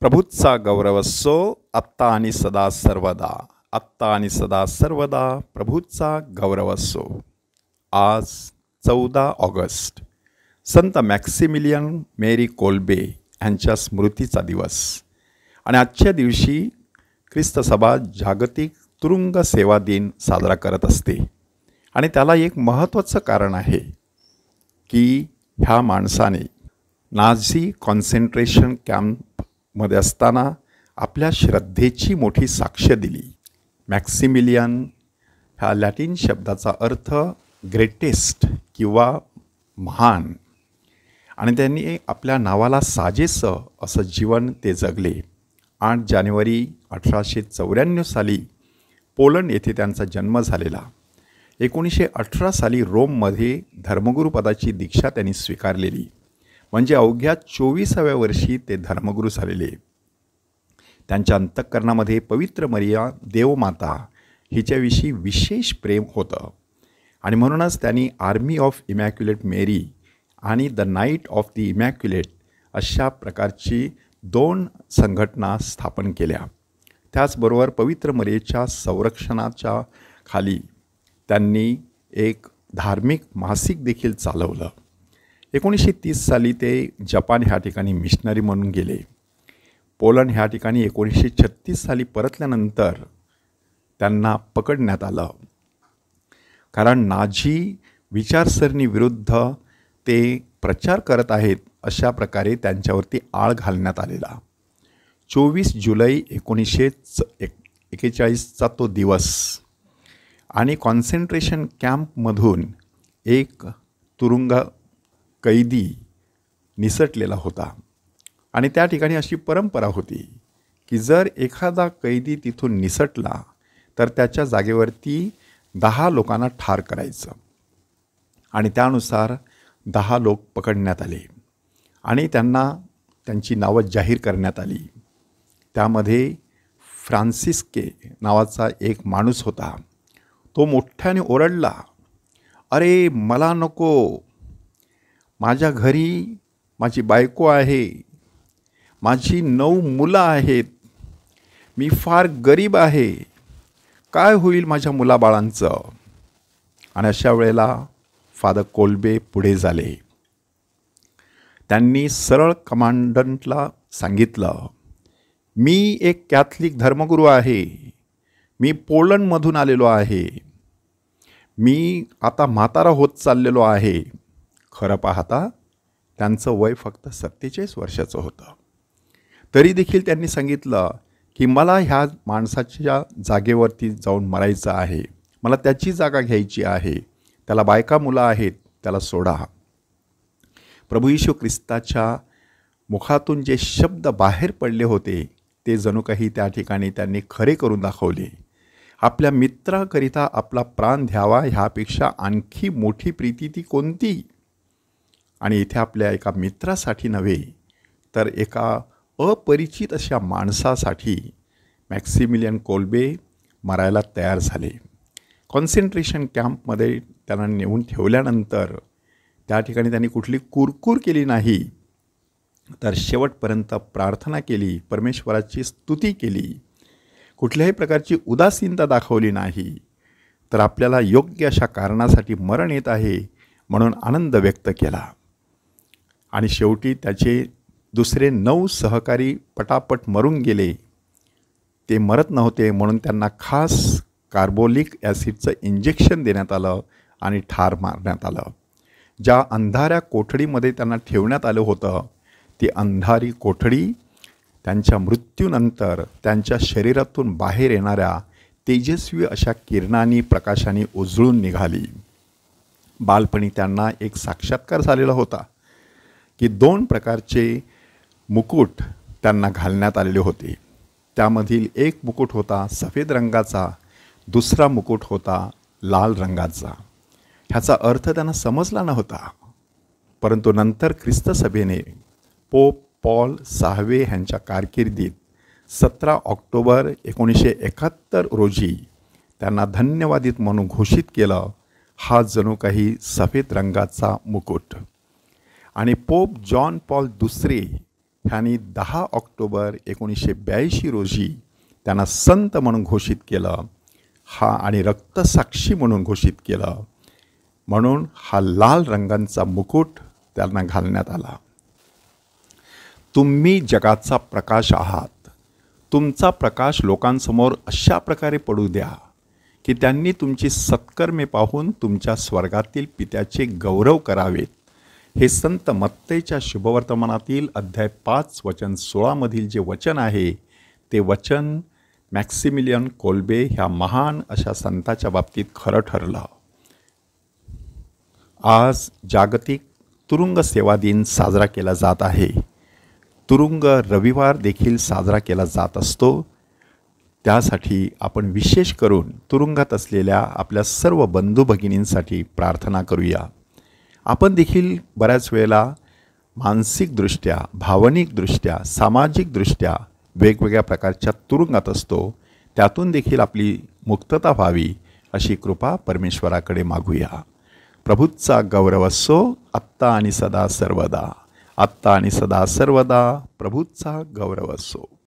प्रभूचा गौरव असो आत्ता आणि सदा सर्वदा. आत्ता आणि सदा सर्वदा प्रभूचा गौरव असो. आज 14 ऑगस्ट संत मॅक्सिमिलियन मेरी कोल्बे यांच्या स्मृतीचा दिवस आणि आजच्या दिवशी ख्रिस्त सभा जागतिक तुरुंग सेवा दिन साजरा करत असते. आणि त्याला एक महत्त्वाचं कारण आहे की ह्या माणसाने नाझी कॉन्सन्ट्रेशन कॅम्पमध्ये असताना आपल्या श्रद्धेची मोठी साक्ष दिली. मॅक्सिमिलियन ह्या लॅटिन शब्दाचा अर्थ ग्रेटेस्ट किंवा महान, आणि त्यांनी आपल्या नावाला साजेसं असं जीवन ते जगले. 8 जानेवारी 1894 साली पोलंड येथे त्यांचा जन्म झालेला. 1918 साली रोममध्ये धर्मगुरुपदाची दीक्षा त्यांनी स्वीकारलेली. म्हणजे अवघ्या 24व्या वर्षी ते धर्मगुरू झालेले. त्यांच्या अंतःकरणामध्ये पवित्र मरिया देवमाता हिच्याविषयी विशेष प्रेम होतं. आणि म्हणूनच त्यांनी आर्मी ऑफ इमॅक्युलेट मेरी आणि the night of the immaculate अशा प्रकारची 2 संघटना स्थापन केल्या. त्याचबरोबर पवित्र मरियेच्या संरक्षणाच्या खाली त्यांनी एक धार्मिक मासिक देखील चालवलं. 1930 साली ते जपान ह्या ठिकाणी मिशनरी म्हणून गेले. पोलंड ह्या ठिकाणी 1936 साली परतल्यानंतर त्यांना पकडण्यात आलं, कारण नाझी विचारसरणीविरुद्ध ते प्रचार करत आहेत अशा प्रकारे त्यांच्यावरती आळ घालण्यात आलेला. 24 जुलै 1941चा तो दिवस. आणि कॉन्सन्ट्रेशन कॅम्पमधून एक तुरुंग कैदी निसटलेला होता. आणि त्या ठिकाणी अशी परंपरा होती की जर एखादा कैदी तिथून निसटला तर त्याच्या जागेवरती 10 लोकांना ठार करायचं. आणि त्यानुसार 10 लोक पकडण्यात आले आणि त्यांना त्यांची नावं जाहीर करण्यात आली. त्यामध्ये फ्रान्सिस्के नावाचा एक माणूस होता. तो मोठ्याने ओरडला, अरे मला नको, माझ्या घरी माझी बायको आहे, माझी 9 मुलं आहेत, मी फार गरीब आहे, काय होईल माझ्या मुलाबाळांचं. आणि अशा वेळेला फादर कोल्बे पुढे झाले. त्यांनी सरळ कमांडंटला सांगितलं, मी एक कॅथलिक धर्मगुरू आहे, मी पोलंडमधून आलेलो आहे, मी आता म्हातारा होत चाललेलो आहे. खरं पाहता त्यांचं वय फक्त 47 वर्षाचं होतं. तरी देखील त्यांनी सांगितलं की मला ह्या माणसाच्या जागेवरती जाऊन मरायचं आहे, मला त्याची जागा घ्यायची आहे, त्याला बायका मुलं आहेत, त्याला सोडा. प्रभू येशू ख्रिस्ताच्या मुखातून जे शब्द बाहेर पडले होते ते जणू काही त्या ठिकाणी त्यांनी खरे करून दाखवले. आपल्या मित्राकरिता आपला प्राण द्यावा ह्यापेक्षा आणखी मोठी प्रीती ती कोणती. आणि इथे आपल्या एका मित्रासाठी नव्हे तर एका अपरिचित अशा माणसासाठी मॅक्सिमिलियन कोल्बे मरायला तयार झाले. कॉन्सन्ट्रेशन कॅम्पमध्ये त्यांना नेऊन ठेवल्यानंतर त्या ठिकाणी त्यांनी कुठली कुरकुर केली नाही, तर शेवटपर्यंत प्रार्थना केली, परमेश्वराची स्तुती केली, कुठल्याही प्रकारची उदासीनता दाखवली नाही. तर आपल्याला योग्य अशा कारणासाठी मरण येत आहे म्हणून आनंद व्यक्त केला. आणि शेवटी त्याचे दुसरे 9 सहकारी पटापट मरून गेले. ते मरत नव्हते म्हणून त्यांना खास कार्बोलिक ॲसिडचं इंजेक्शन देण्यात आलं आणि ठार मारण्यात आलं. ज्या अंधाऱ्या कोठडीमध्ये त्यांना ठेवण्यात आलं होतं ती अंधारी कोठडी त्यांच्या मृत्यूनंतर त्यांच्या शरीरातून बाहेर येणाऱ्या तेजस्वी अशा किरणांनी प्रकाशाने उजळून निघाली. बालपणी त्यांना एक साक्षात्कार झालेला होता की 2 प्रकारचे मुकुट त्यांना घालण्यात आलेले होते. त्यामधील एक मुकुट होता सफेद रंगाचा, दुसरा मुकुट होता लाल रंगाचा. ह्याचा अर्थ त्यांना समजला नव्हता. परंतु नंतर ख्रिस्त सभेने पोप पॉल 6 ह्यांच्या कारकिर्दीत 17 ऑक्टोबर 1971 रोजी त्यांना धन्यवादित म्हणून घोषित केलं. हा जणू काही सफेद रंगाचा मुकुट. आणि पोप जॉन पॉल II ह्यांनी 10 ऑक्टोबर 1982 रोजी त्यांना संत म्हणून घोषित केलं आणि रक्तसाक्षी म्हणून घोषित केलं. म्हणून हा लाल रंगांचा मुकुट त्यांना घालण्यात आला. तुम्ही जगाचा प्रकाश आहात. तुमचा प्रकाश लोकांसमोर अशा प्रकारे पडू द्या की त्यांनी तुमची सत्कर्मे पाहून तुमच्या स्वर्गातील पित्याचे गौरव करावेत. हे संत मत्तईच्या शुभवर्तमानातील अध्याय 5 वचन 16 मधील जे वचन आहे ते वचन मॅक्सिमिलियन कोल्बे ह्या महान अशा संताच्या बाबतीत खरं ठरलं. आज जागतिक तुरुंग सेवा दिन साजरा केला जात आहे. तुरुंग रविवार देखील साजरा केला जात असतो. त्यासाठी आपण विशेष करून तुरुंगात असलेल्या आपल्या सर्व बंधू भगिनींसाठी प्रार्थना करूया. आपण देखील बऱ्याच वेळेला मानसिकदृष्ट्या, भावनिकदृष्ट्या, सामाजिकदृष्ट्या वेगवेगळ्या प्रकारच्या तुरुंगात असतो. त्यातून देखील आपली मुक्तता व्हावी अशी कृपा परमेश्वराकडे मागूया. प्रभूचा गौरव असो आत्ता आणि सदा सर्वदा. आत्ता आणि सदा सर्वदा प्रभूचा गौरव असो.